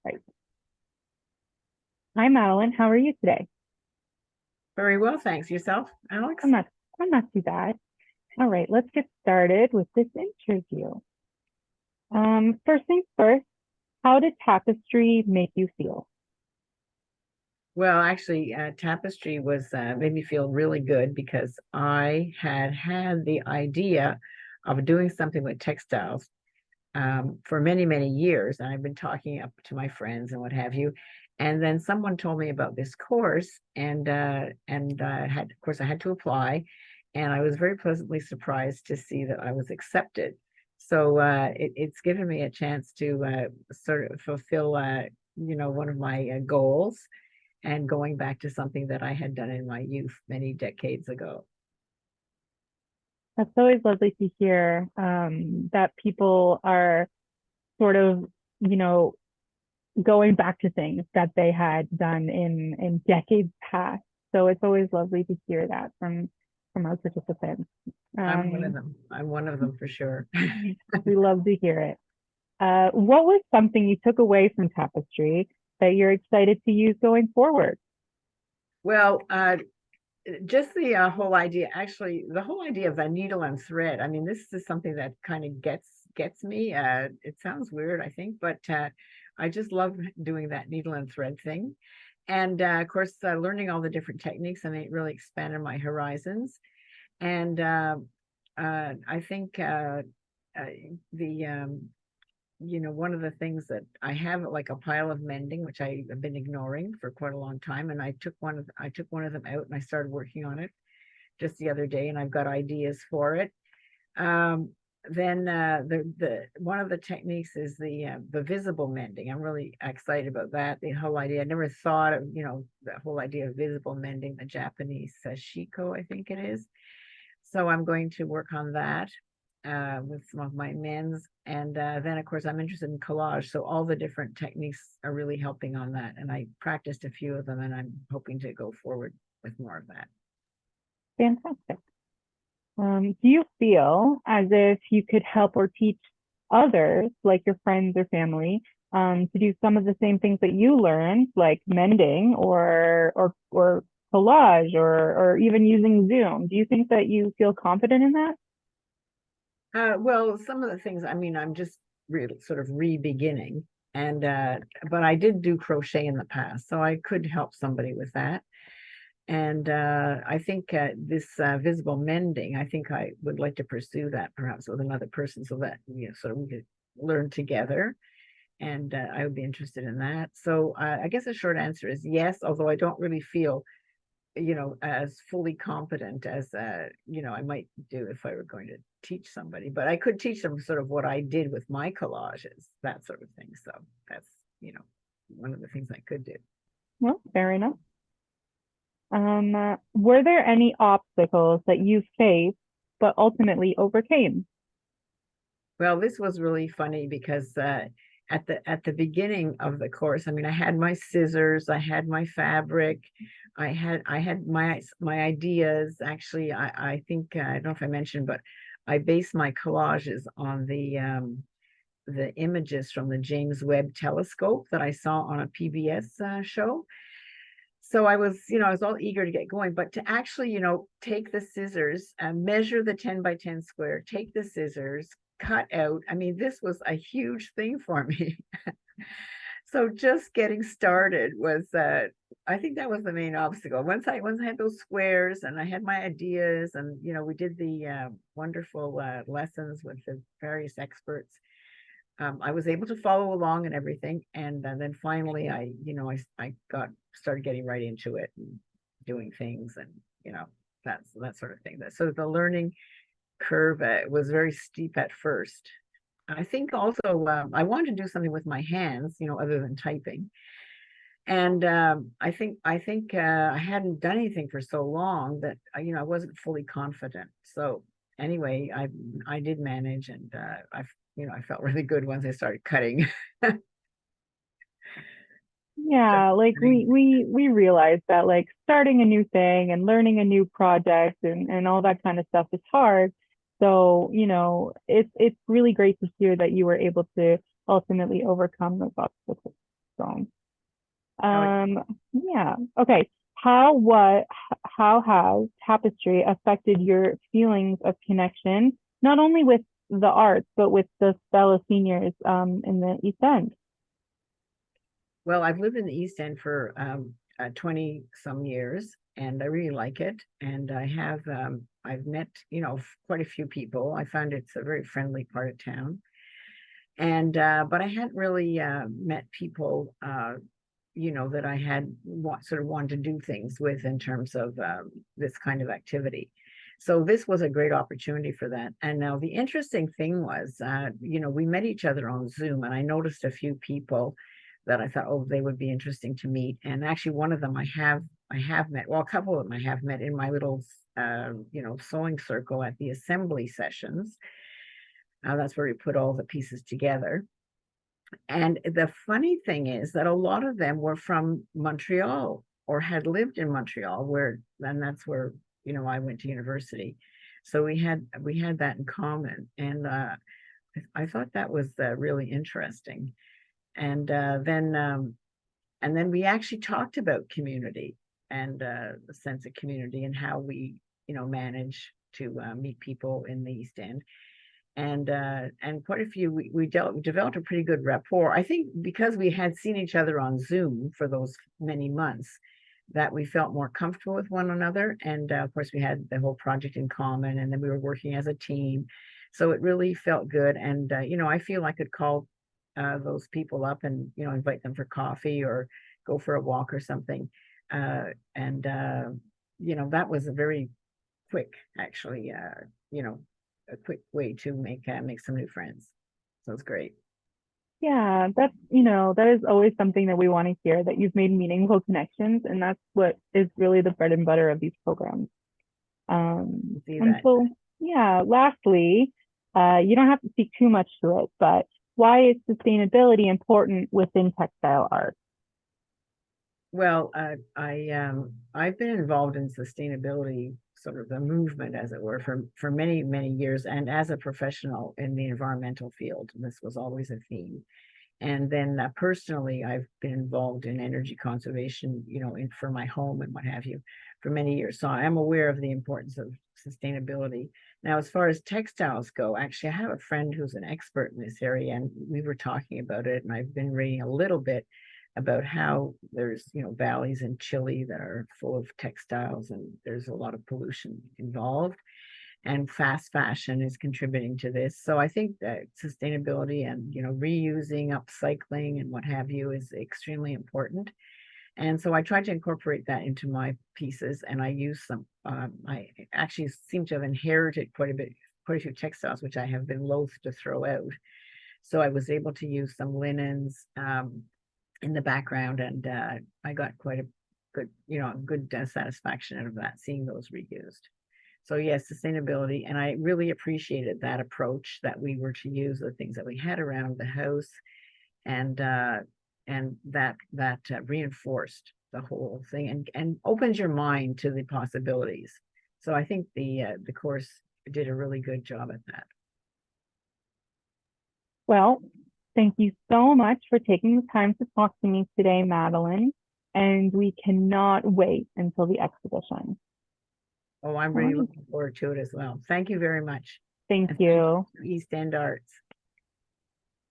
Right. Hi, Madeline. How are you today? Very well, thanks. Yourself, I'm Alex? not I'm not too bad. All right, let's get started with this interview. First things first, how did Tapestry make you feel? Well, actually, Tapestry was made me feel really good because I had the idea of doing something with textiles for many, many years, and I've been talking up to my friends and what have you. And then someone told me about this course, and had, of course, I had to apply, and I was very pleasantly surprised to see that I was accepted. So it's given me a chance to sort of fulfill, one of my goals, and going back to something that I had done in my youth many decades ago. That's always lovely to hear that people are sort of, you know, going back to things that they had done in decades past. So it's always lovely to hear that from our participants. I'm one of Um, them. I'm one of them for sure. we love to hear it. What was something you took away from Tapestry that you're excited to use going forward? Well, just the whole idea, actually, the whole idea of the needle and thread. I mean, this is something that kind of gets me. It sounds weird, I think, but I just love doing that needle and thread thing. And of course, learning all the different techniques, and it really expanded my horizons. And I think uh, the one of the things that I have, like a pile of mending, which I have been ignoring for quite a long time, and I took one of them out and I started working on it just the other day, and I've got ideas for it. Um, then the one of the techniques is the visible mending. I'm really excited about that. The whole idea. I never thought of the whole idea of visible mending. The Japanese shiko, I think it is. So I'm going to work on that with some of my men's. And then, of course, I'm interested in collage. So all the different techniques are really helping on that. And I practiced a few of them, and I'm hoping to go forward with more of that. Fantastic. Do you feel as if you could help or teach others, like your friends or family, to do some of the same things that you learned, like mending or collage or even using Zoom? Do you think that you feel confident in that? Well, some of the things, I mean, I'm just really sort of re-beginning. And but I did do crochet in the past, so I could help somebody with that. And I think this visible mending, I think I would like to pursue that perhaps with another person, so that sort of we could learn together. And I would be interested in that. So I guess the short answer is yes, although I don't really feel as fully competent as I might do if I were going to teach somebody. But I could teach them sort of what I did with my collages, that sort of thing. So that's you know one of the things I could do. Well, fair enough. Were there any obstacles that you faced but ultimately overcame? Well, this was really funny because at the beginning of the course, I mean, I had my scissors, I had my fabric, I had my ideas. Actually, I think I don't know if I mentioned, but I based my collages on the images from the James Webb Telescope that I saw on a PBS show. So I was all eager to get going, but to actually, take the scissors and measure the 10 by 10 square, take the scissors, cut out. I mean, this was a huge thing for me. So just getting started was, I think that was the main obstacle. Once I had those squares and I had my ideas, and we did the wonderful lessons with the various experts. I was able to follow along and everything, and then finally, I got started getting right into it and doing things, and that's that sort of thing. So the learning curve was very steep at first. I think also I wanted to do something with my hands, other than typing, and I hadn't done anything for so long that I wasn't fully confident. So anyway, I did manage, and I felt really good once I started cutting. Yeah, like Cutting. we realized that like starting a new thing and learning a new project and all that kind of stuff is hard. So, it's really great to hear that you were able to ultimately overcome those obstacles. milestone. Oh, Yeah. Okay. How has tapestry affected your feelings of connection, not only with the arts, but with the fellow seniors in the East End? well, I've lived in the East End for 20 some years, and I really like it. And I've met, quite a few people. I found it's a very friendly part of town. And but I hadn't really met people, that I had sort of wanted to do things with in terms of this kind of activity. So this was a great opportunity for that. And now the interesting thing was, we met each other on Zoom, and I noticed a few people that I thought, oh, they would be interesting to meet. And actually, one of them I have met. Well, a couple of them I have met in my little, sewing circle at the assembly sessions. That's where we put all the pieces together. And the funny thing is that a lot of them were from Montreal or had lived in Montreal, and that's where, I went to university. So we had that in common. And I thought that was really interesting. And then we actually talked about community and the sense of community and how we, manage to meet people in the East End. And quite a few we developed a pretty good rapport. I think because we had seen each other on Zoom for those many months, that we felt more comfortable with one another. And of course, we had the whole project in common, and then we were working as a team. So it really felt good. And I feel I could call those people up and invite them for coffee or go for a walk or something. And that was a very quick, actually, a quick way to make some new friends. So it's great. Yeah, that is always something that we want to hear, that you've made meaningful connections, and that's what is really the bread and butter of these programs. See And that. so, yeah, lastly, you don't have to speak too much to it, but why is sustainability important within textile art? Well, I've been involved in sustainability, sort of the movement, as it were, for many, many years, and as a professional in the environmental field. This was always a theme. And then personally, I've been involved in energy conservation, for my home and what have you, for many years. So I am aware of the importance of sustainability. Now, as far as textiles go, actually, I have a friend who's an expert in this area, and we were talking about it, and I've been reading a little bit about how there's, valleys in Chile that are full of textiles, and there's a lot of pollution involved, and fast fashion is contributing to this. So I think that sustainability and reusing, upcycling, and what have you is extremely important. And so I try to incorporate that into my pieces, and I use some. I actually seem to have inherited quite a few textiles, which I have been loath to throw out. So I was able to use some linens in the background, and I got quite a good satisfaction out of that, seeing those reused. So yes, sustainability, and I really appreciated that approach, that we were to use the things that we had around the house, and that reinforced the whole thing, and opens your mind to the possibilities. So I think the course did a really good job at that. Well, thank you so much for taking the time to talk to me today, Madeline, and we cannot wait until the exhibition. Oh, I'm All really right. looking forward to it as well. Thank you very much. Thank And thank you. you, East End Arts.